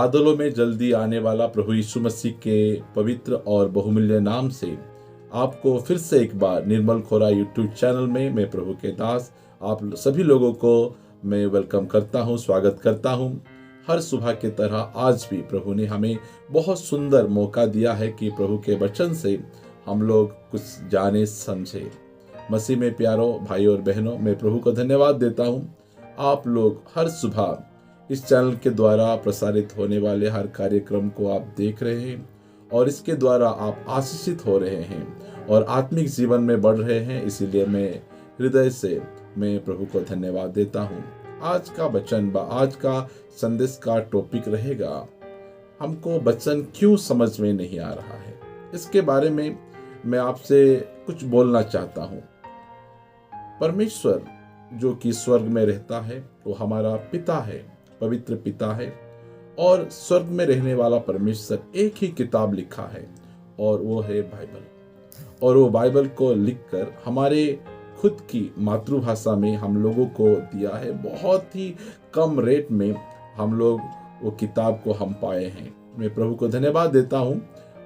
बादलों में जल्दी आने वाला प्रभु यीशु मसीह के पवित्र और बहुमूल्य नाम से आपको फिर से एक बार निर्मल खोरा यूट्यूब चैनल में मैं प्रभु के दास आप सभी लोगों को मैं वेलकम करता हूं, स्वागत करता हूं। हर सुबह की तरह आज भी प्रभु ने हमें बहुत सुंदर मौका दिया है कि प्रभु के वचन से हम लोग कुछ जाने समझे। मसीह में प्यारो भाई और बहनों, मैं प्रभु को धन्यवाद देता हूं। आप लोग हर सुबह इस चैनल के द्वारा प्रसारित होने वाले हर कार्यक्रम को आप देख रहे हैं और इसके द्वारा आप आशीषित हो रहे हैं और आत्मिक जीवन में बढ़ रहे हैं। इसीलिए मैं हृदय से मैं प्रभु को धन्यवाद देता हूं। आज का वचन आज का संदेश का टॉपिक रहेगा, हमको वचन क्यों समझ में नहीं आ रहा है। इसके बारे में मैं आपसे कुछ बोलना चाहता हूं। परमेश्वर जो कि स्वर्ग में रहता है वो हमारा पिता है, पवित्र पिता है, और स्वर्ग में रहने वाला परमेश्वर एक ही किताब लिखा है और वो है बाइबल। और वो बाइबल को लिखकर हमारे खुद की मातृभाषा में हम लोगों को दिया है। बहुत ही कम रेट में हम लोग वो किताब को हम पाए हैं। मैं प्रभु को धन्यवाद देता हूँ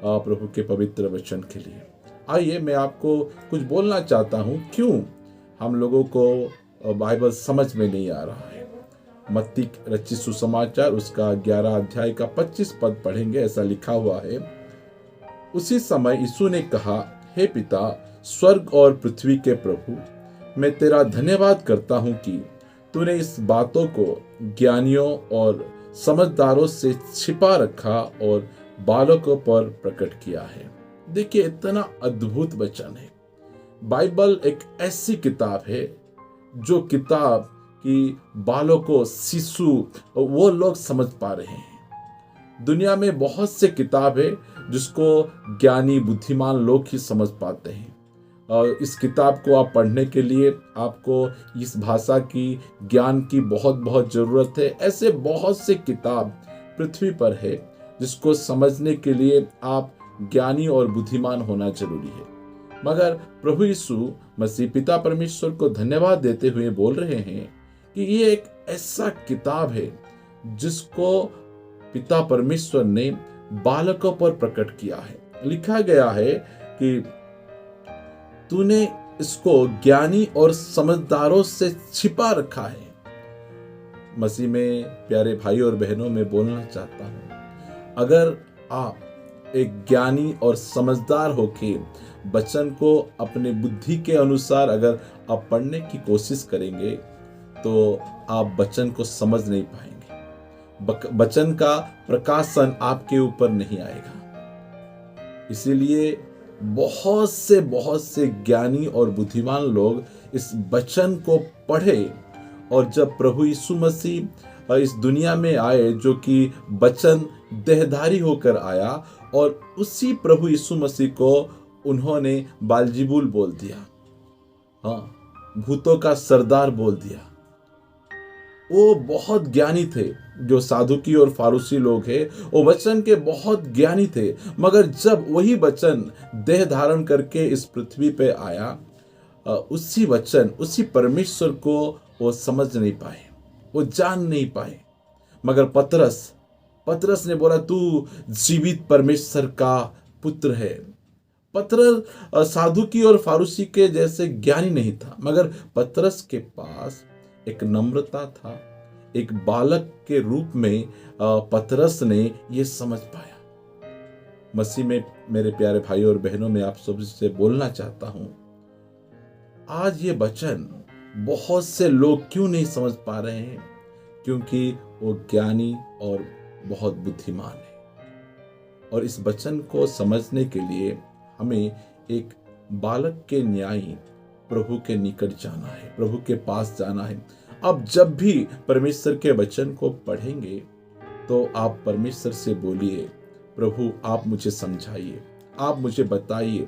प्रभु के पवित्र वचन के लिए। आइए मैं आपको कुछ बोलना चाहता हूँ क्यों हम लोगों को बाइबल समझ में नहीं आ रहा है। मत्ती रचित सुसमाचार उसका 11 अध्याय का 25 पद पढ़ेंगे। ऐसा लिखा हुआ है, उसी समय यीशु ने कहा, हे पिता, स्वर्ग और पृथ्वी के प्रभु, मैं तेरा धन्यवाद करता हूं कि तूने इस बातों को ज्ञानियों और समझदारों से छिपा रखा और बालकों पर प्रकट किया है। देखिए, इतना अद्भुत वचन है। बाइबल एक ऐसी किताब है जो किताब कि बालकों, शिशु, वो लोग समझ पा रहे हैं। दुनिया में बहुत से किताब है जिसको ज्ञानी बुद्धिमान लोग ही समझ पाते हैं। और इस किताब को आप पढ़ने के लिए आपको इस भाषा की ज्ञान की बहुत बहुत ज़रूरत है। ऐसे बहुत से किताब पृथ्वी पर है जिसको समझने के लिए आप ज्ञानी और बुद्धिमान होना जरूरी है। मगर प्रभु यीशु मसीह पिता परमेश्वर को धन्यवाद देते हुए बोल रहे हैं कि ये एक ऐसा किताब है जिसको पिता परमेश्वर ने बालकों पर प्रकट किया है। लिखा गया है कि तूने इसको ज्ञानी और समझदारों से छिपा रखा है। मसीह में प्यारे भाई और बहनों, में बोलना चाहता हूं, अगर आप एक ज्ञानी और समझदार होके वचन को अपने बुद्धि के अनुसार अगर आप पढ़ने की कोशिश करेंगे तो आप वचन को समझ नहीं पाएंगे। वचन का प्रकाशन आपके ऊपर नहीं आएगा। इसीलिए बहुत से ज्ञानी और बुद्धिमान लोग इस वचन को पढ़े, और जब प्रभु यीशु मसीह इस दुनिया में आए, जो कि वचन देहधारी होकर आया, और उसी प्रभु यीशु मसीह को उन्होंने बालजीबुल बोल दिया, हाँ, भूतों का सरदार बोल दिया। वो बहुत ज्ञानी थे। जो साधुकी और फारूसी लोग हैं वो वचन के बहुत ज्ञानी थे, मगर जब वही वचन देह धारण करके इस पृथ्वी पे आया, उसी वचन, उसी परमेश्वर को वो समझ नहीं पाए, वो जान नहीं पाए। मगर पतरस ने बोला, तू जीवित परमेश्वर का पुत्र है। पतरस साधुकी और फारूसी के जैसे ज्ञानी नहीं था, मगर पतरस के पास एक नम्रता था। एक बालक के रूप में पतरस ने ये समझ पाया। मसीह में मेरे प्यारे भाई और बहनों, में आप सबसे बोलना चाहता हूं, आज ये वचन बहुत से लोग क्यों नहीं समझ पा रहे हैं? क्योंकि वो ज्ञानी और बहुत बुद्धिमान है। और इस वचन को समझने के लिए हमें एक बालक के न्यायी प्रभु के निकट जाना है, प्रभु के पास जाना है। अब जब भी परमेश्वर के वचन को पढ़ेंगे तो आप परमेश्वर से बोलिए, प्रभु आप मुझे समझाइए, आप मुझे बताइए।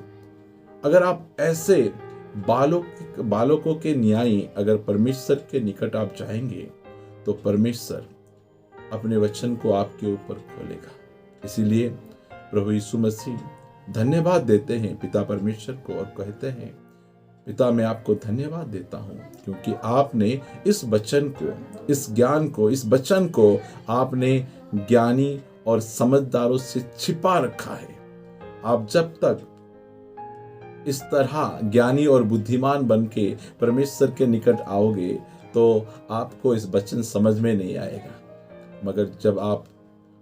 अगर आप ऐसे बालकों के न्यायी अगर परमेश्वर के निकट आप जाएंगे तो परमेश्वर अपने वचन को आपके ऊपर खोलेगा। इसीलिए प्रभु यीशु मसीह धन्यवाद देते हैं पिता परमेश्वर को और कहते हैं, पिता, मैं आपको धन्यवाद देता हूँ क्योंकि आपने इस वचन को, इस ज्ञान को, इस वचन को आपने ज्ञानी और समझदारों से छिपा रखा है। आप जब तक इस तरह ज्ञानी और बुद्धिमान बन के परमेश्वर के निकट आओगे तो आपको इस वचन समझ में नहीं आएगा। मगर जब आप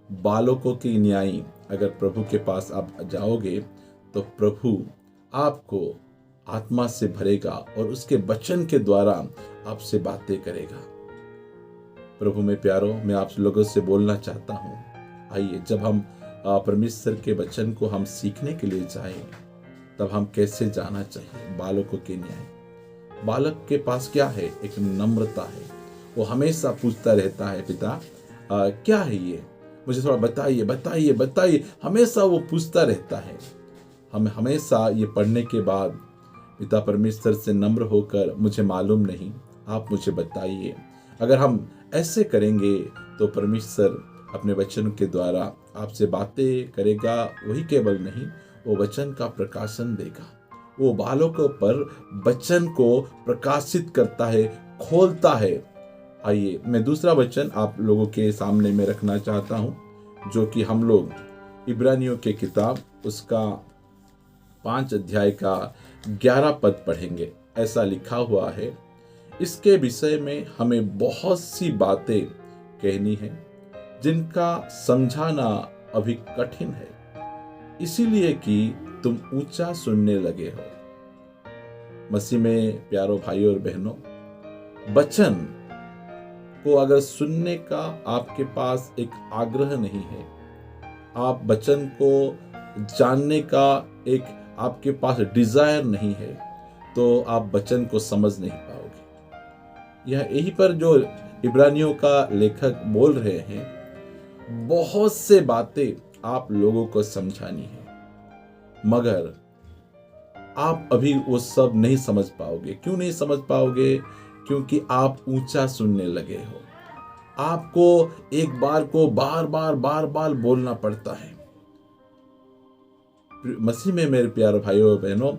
बालकों की न्यायी अगर प्रभु के पास आप जाओगे तो प्रभु आपको आत्मा से भरेगा और उसके वचन के द्वारा आपसे बातें करेगा। प्रभु में प्यारो, मैं आप लोगों से बोलना चाहता हूँ, आइए जब हम परमेश्वर के वचन को हम सीखने के लिए जाएं तब हम कैसे जाना चाहिए। बालकों के न्याय, बालक के पास क्या है? एक नम्रता है। वो हमेशा पूछता रहता है, पिता क्या है ये, मुझे थोड़ा बताइए बताइए बताइए। हमेशा वो पूछता रहता है। हम हमेशा ये पढ़ने के बाद पिता परमेश्वर से नम्र होकर, मुझे मालूम नहीं, आप मुझे बताइए। अगर हम ऐसे करेंगे तो परमेश्वर अपने वचन के द्वारा आपसे बातें करेगा। वही केवल नहीं, वो वचन का प्रकाशन देगा। वो बालकों पर वचन को प्रकाशित करता है, खोलता है। आइए मैं दूसरा वचन आप लोगों के सामने में रखना चाहता हूँ, जो कि हम लोग इब्रानियों के किताब उसका 5 अध्याय का 11 पद पढ़ेंगे। ऐसा लिखा हुआ है, इसके विषय में हमें बहुत सी बातें कहनी है जिनका समझाना अभी कठिन है, इसीलिए कि तुम ऊंचा सुनने लगे हो। मसीह में प्यारो भाइयों और बहनों, वचन को अगर सुनने का आपके पास एक आग्रह नहीं है, आप वचन को जानने का एक आपके पास डिजायर नहीं है, तो आप वचन को समझ नहीं पाओगे। यही पर जो इब्रानियों का लेखक बोल रहे हैं, बहुत से बातें आप लोगों को समझानी है, मगर आप अभी वो सब नहीं समझ पाओगे। क्यों नहीं समझ पाओगे? क्योंकि आप ऊंचा सुनने लगे हो। आपको एक बार को बार बार बोलना पड़ता है। मसीह में मेरे प्यारे भाइयों और बहनों,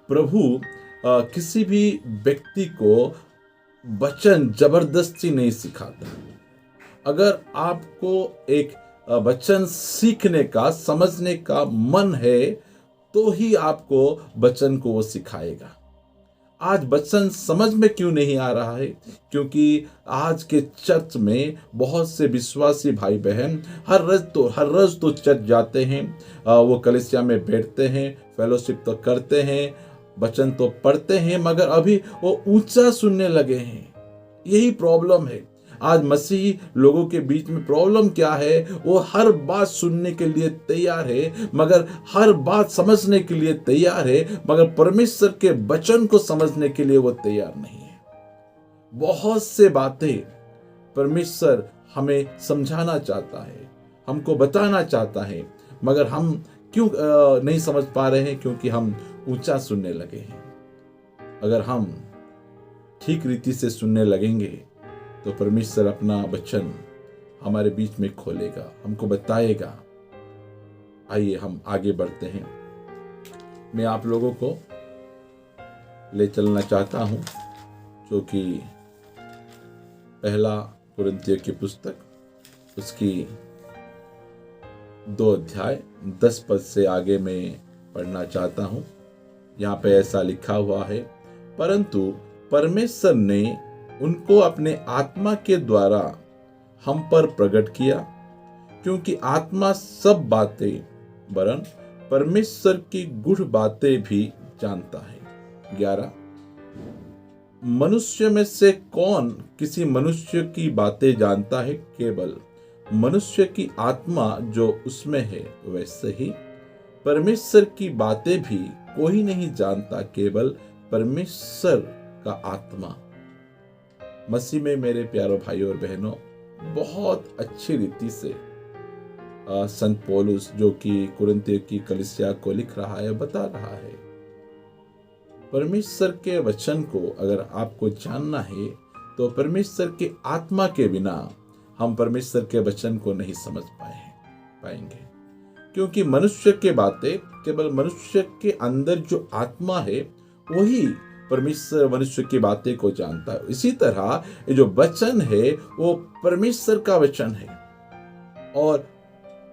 प्रभु किसी भी व्यक्ति को वचन जबरदस्ती नहीं सिखाता। अगर आपको एक वचन सीखने का, समझने का मन है तो ही आपको वचन को वो सिखाएगा। आज वचन समझ में क्यों नहीं आ रहा है? क्योंकि आज के चर्च में बहुत से विश्वासी भाई बहन हर रोज तो चर्च जाते हैं, वो कलीसिया में बैठते हैं, फेलोशिप तो करते हैं, वचन तो पढ़ते हैं, मगर अभी वो ऊंचा सुनने लगे हैं। यही प्रॉब्लम है। आज मसीही लोगों के बीच में प्रॉब्लम क्या है? वो हर बात सुनने के लिए तैयार है, मगर हर बात समझने के लिए तैयार है, मगर परमेश्वर के वचन को समझने के लिए वो तैयार नहीं है। बहुत से बातें परमेश्वर हमें समझाना चाहता है, हमको बताना चाहता है, मगर हम क्यों नहीं समझ पा रहे हैं? क्योंकि हम ऊंचा सुनने लगे हैं। अगर हम ठीक रीति से सुनने लगेंगे तो परमेश्वर अपना वचन हमारे बीच में खोलेगा, हमको बताएगा। आइए हम आगे बढ़ते हैं। मैं आप लोगों को ले चलना चाहता हूं, जो कि पहला कुरिन्थियों की पुस्तक उसकी 2 अध्याय 10 पद से आगे मैं पढ़ना चाहता हूं। यहाँ पे ऐसा लिखा हुआ है, परंतु परमेश्वर ने उनको अपने आत्मा के द्वारा हम पर प्रकट किया, क्योंकि आत्मा सब बातें वरन परमेश्वर की गूढ़ बातें भी जानता है। 11 मनुष्य में से कौन किसी मनुष्य की बातें जानता है? केवल मनुष्य की आत्मा जो उसमें है। वैसे ही परमेश्वर की बातें भी कोई नहीं जानता, केवल परमेश्वर का आत्मा। मसीह में मेरे प्यारे भाइयों और बहनों, बहुत अच्छी रीति से संत पौलुस, जो कि कुरिन्थियों की कलीसिया को लिख रहा है, बता रहा है, परमेश्वर के वचन को अगर आपको जानना है तो परमेश्वर के आत्मा के बिना हम परमेश्वर के वचन को नहीं समझ पाएंगे। क्योंकि मनुष्य के बातें, केवल मनुष्य के अंदर जो आत्मा है वही परमेश्वर मनुष्य की बातें को जानता है। इसी तरह ये जो वचन है वो परमेश्वर का वचन है, और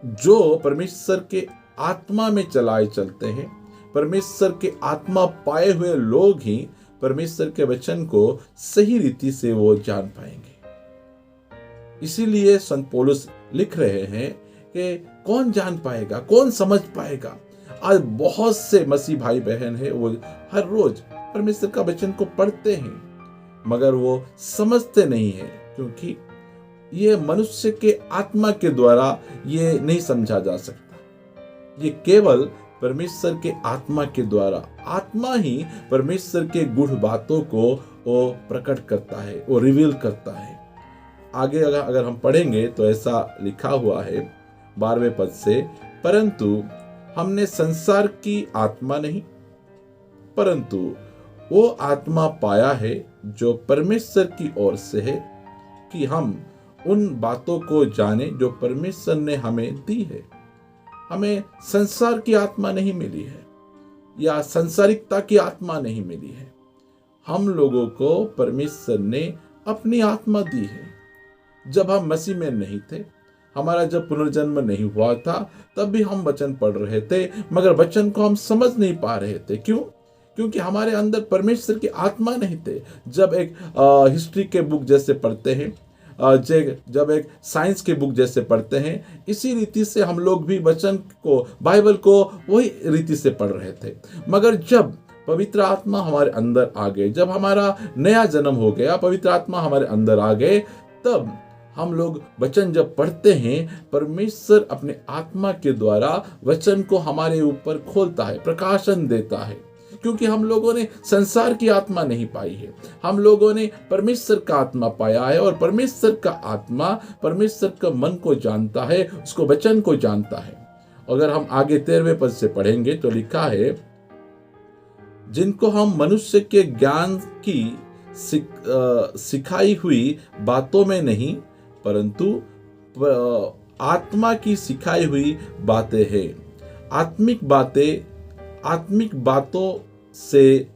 जो परमेश्वर के आत्मा में चलाए चलते हैं, परमेश्वर के आत्मा पाए हुए लोग ही परमेश्वर के वचन को सही रीति से वो जान पाएंगे। इसीलिए संत पौलुस लिख रहे हैं कि कौन जान पाएगा, कौन समझ पाएगा। आज बहुत से मसीह भाई बहन है, वो हर रोज परमेश्वर का वचन को पढ़ते हैं मगर वो समझते नहीं है, क्योंकि ये मनुष्य के आत्मा के द्वारा ये नहीं समझा जा सकता। ये केवल परमेश्वर के आत्मा के द्वारा, आत्मा ही परमेश्वर के गूढ़ बातों को वो प्रकट करता है, वो रिवील करता है। आगे अगर हम पढ़ेंगे तो ऐसा लिखा हुआ है 12वें पद से, परंतु हमने संसार की आत्मा नहीं परंतु वो आत्मा पाया है जो परमेश्वर की ओर से है, कि हम उन बातों को जाने जो परमेश्वर ने हमें दी है। हमें संसार की आत्मा नहीं मिली है या संसारिकता की आत्मा नहीं मिली है। हम लोगों को परमेश्वर ने अपनी आत्मा दी है। जब हम मसीह में नहीं थे, हमारा जब पुनर्जन्म नहीं हुआ था, तब भी हम वचन पढ़ रहे थे, मगर वचन को हम समझ नहीं पा रहे थे। क्यों? क्योंकि हमारे अंदर परमेश्वर की आत्मा नहीं थे। जब एक हिस्ट्री के बुक जैसे पढ़ते हैं, जब एक साइंस के बुक जैसे पढ़ते हैं, इसी रीति से हम लोग भी वचन को, बाइबल को वही रीति से पढ़ रहे थे। मगर जब पवित्र आत्मा हमारे अंदर आ गए, जब हमारा नया जन्म हो गया, पवित्र आत्मा हमारे अंदर आ गए, तब हम लोग वचन जब पढ़ते हैं, परमेश्वर अपने आत्मा के द्वारा वचन को हमारे ऊपर खोलता है, प्रकाशन देता है। क्योंकि हम लोगों ने संसार की आत्मा नहीं पाई है, हम लोगों ने परमेश्वर का आत्मा पाया है, और परमेश्वर का आत्मा परमेश्वर का मन को जानता है, उसको वचन को जानता है। अगर हम आगे 13वें पद से पढ़ेंगे तो लिखा है, जिनको हम मनुष्य के ज्ञान की सिखाई हुई बातों में नहीं परंतु आत्मा की सिखाई हुई बातें हैं। आत्मिक बातों से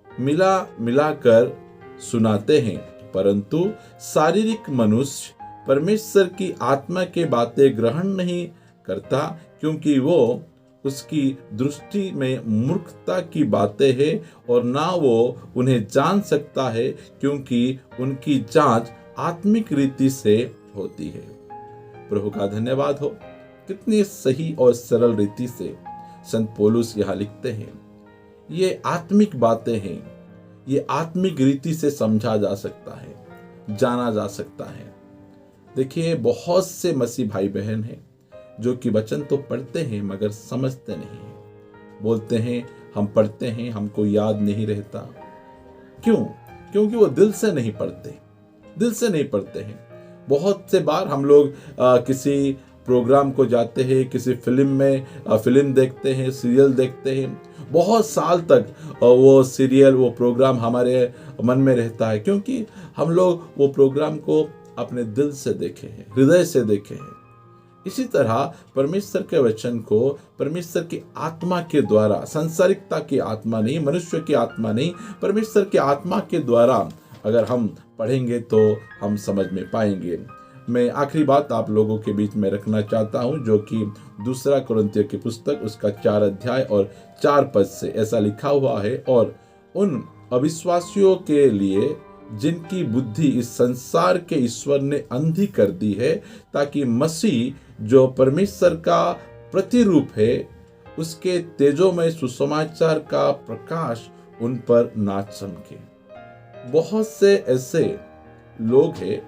मिलाकर सुनाते हैं, परंतु शारीरिक मनुष्य परमेश्वर की आत्मा के बातें ग्रहण नहीं करता, क्योंकि वो उसकी दृष्टि में मूर्खता की बातें हैं, और ना वो उन्हें जान सकता है, क्योंकि उनकी जांच आत्मिक रीति से होती है। प्रभु का धन्यवाद हो। कितनी सही और सरल रीति से संत पौलुस यहाँ लिखते हैं। ये आत्मिक बातें हैं, ये आत्मिक रीति से समझा जा सकता है, जाना जा सकता है। देखिए, बहुत से मसीह भाई बहन हैं जो कि वचन तो पढ़ते हैं मगर समझते नहीं हैं। बोलते हैं हम पढ़ते हैं, हमको याद नहीं रहता। क्यों? क्योंकि वो दिल से नहीं पढ़ते हैं। बहुत से बार हम लोग किसी प्रोग्राम को जाते हैं, किसी फिल्म देखते हैं, सीरियल देखते हैं, बहुत साल तक वो सीरियल, वो प्रोग्राम हमारे मन में रहता है, क्योंकि हम लोग वो प्रोग्राम को अपने दिल से देखे हैं, हृदय से देखे हैं। इसी तरह परमेश्वर के वचन को परमेश्वर की आत्मा के द्वारा, संसारिकता की आत्मा नहीं, मनुष्य की आत्मा नहीं, परमेश्वर की आत्मा के द्वारा अगर हम पढ़ेंगे तो हम समझ में पाएंगे। मैं आखिरी बात आप लोगों के बीच में रखना चाहता हूं, जो कि 2 कुरिन्थियों की पुस्तक उसका 4 अध्याय और 4 पद से ऐसा लिखा हुआ है, और उन अविश्वासियों के लिए जिनकी बुद्धि इस संसार के ईश्वर ने अंधी कर दी है, ताकि मसीह जो परमेश्वर का प्रतिरूप है, उसके तेजोमय सुसमाचार का प्रकाश उन पर ना चमके। बहुत से ऐसे लोग हैं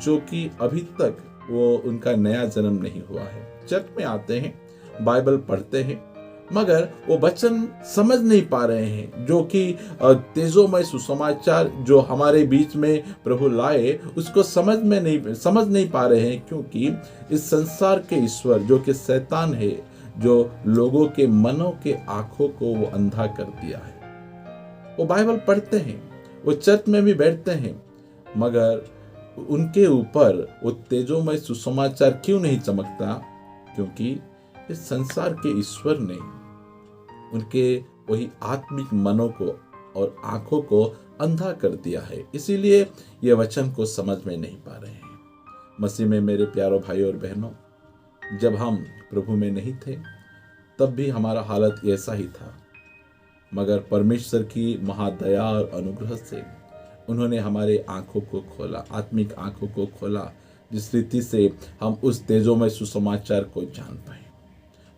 जो कि अभी तक वो उनका नया जन्म नहीं हुआ है, चर्च में आते हैं, बाइबल पढ़ते हैं, मगर वो वचन समझ नहीं पा रहे हैं, जो कि तेजोमय सुसमाचार जो हमारे बीच में प्रभु लाए, उसको समझ नहीं पा रहे हैं, क्योंकि इस संसार के ईश्वर जो कि शैतान है, जो लोगों के मनों के आंखों को वो अंधा कर दिया है। वो बाइबल पढ़ते हैं, वो चर्च में भी बैठते हैं, मगर उनके ऊपर वो तेजोमय सुसमाचार क्यों नहीं चमकता? क्योंकि इस संसार के ईश्वर ने उनके वही आत्मिक मनों को और आंखों को अंधा कर दिया है, इसीलिए ये वचन को समझ में नहीं पा रहे हैं। मसीह में मेरे प्यारों भाइयों और बहनों, जब हम प्रभु में नहीं थे तब भी हमारा हालत ऐसा ही था, मगर परमेश्वर की महादया और अनुग्रह से उन्होंने हमारे आंखों को खोला, आत्मिक आंखों को खोला, जिस रीति से हम उस तेजोमय सुसमाचार को जान पाए।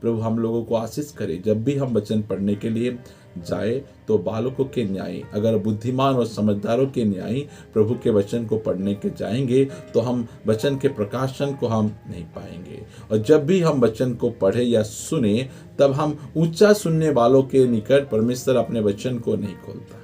प्रभु हम लोगों को आशीष करे, जब भी हम वचन पढ़ने के लिए जाए तो बालकों के न्याय, अगर बुद्धिमान और समझदारों के न्याय प्रभु के वचन को पढ़ने के जाएंगे तो हम वचन के प्रकाशन को हम नहीं पाएंगे। और जब भी हम वचन को पढ़े या सुने तब हम ऊंचा सुनने वालों के निकट परमेश्वर अपने वचन को नहीं खोलता,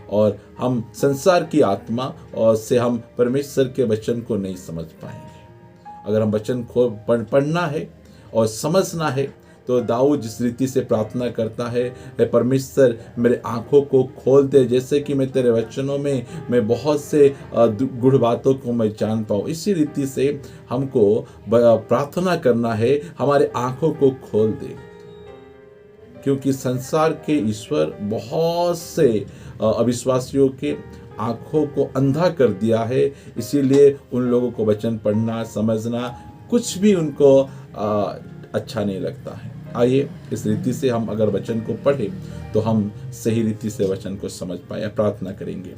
और हम संसार की आत्मा और से हम परमेश्वर के वचन को नहीं समझ पाएंगे। अगर हम वचन को पढ़ना है और समझना है तो दाऊद जिस रीति से प्रार्थना करता है, हे परमेश्वर मेरे आंखों को खोल दे, जैसे कि मैं तेरे वचनों में मैं बहुत से गुड़ बातों को मैं जान पाऊँ। इसी रीति से हमको प्रार्थना करना है, हमारे आंखों को खोल दे, क्योंकि संसार के ईश्वर बहुत से अविश्वासियों के आंखों को अंधा कर दिया है, इसीलिए उन लोगों को वचन पढ़ना समझना कुछ भी उनको अच्छा नहीं लगता है। आइए इस रीति से हम अगर वचन को पढ़ें तो हम सही रीति से वचन को समझ पाए। प्रार्थना करेंगे।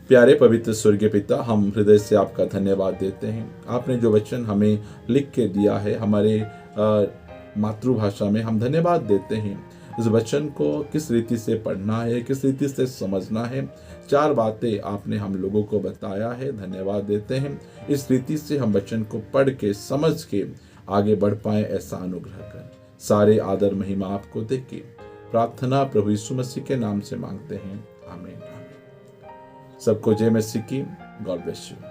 प्यारे पवित्र स्वर्गीय पिता, हम हृदय से आपका धन्यवाद देते हैं। आपने जो वचन हमें लिख के दिया है हमारे मातृभाषा में, हम धन्यवाद देते हैं। इस वचन को किस रीति से पढ़ना है, किस रीति से समझना है, 4 बातें आपने हम लोगों को बताया है। धन्यवाद देते हैं। इस रीति से हम वचन को पढ़ के समझ के आगे बढ़ पाए, ऐसा अनुग्रह कर। सारे आदर महिमा आपको दे के प्रार्थना प्रभु यीशु मसीह के नाम से मांगते हैं, आमीन। सबको जय मसीह की। God bless you.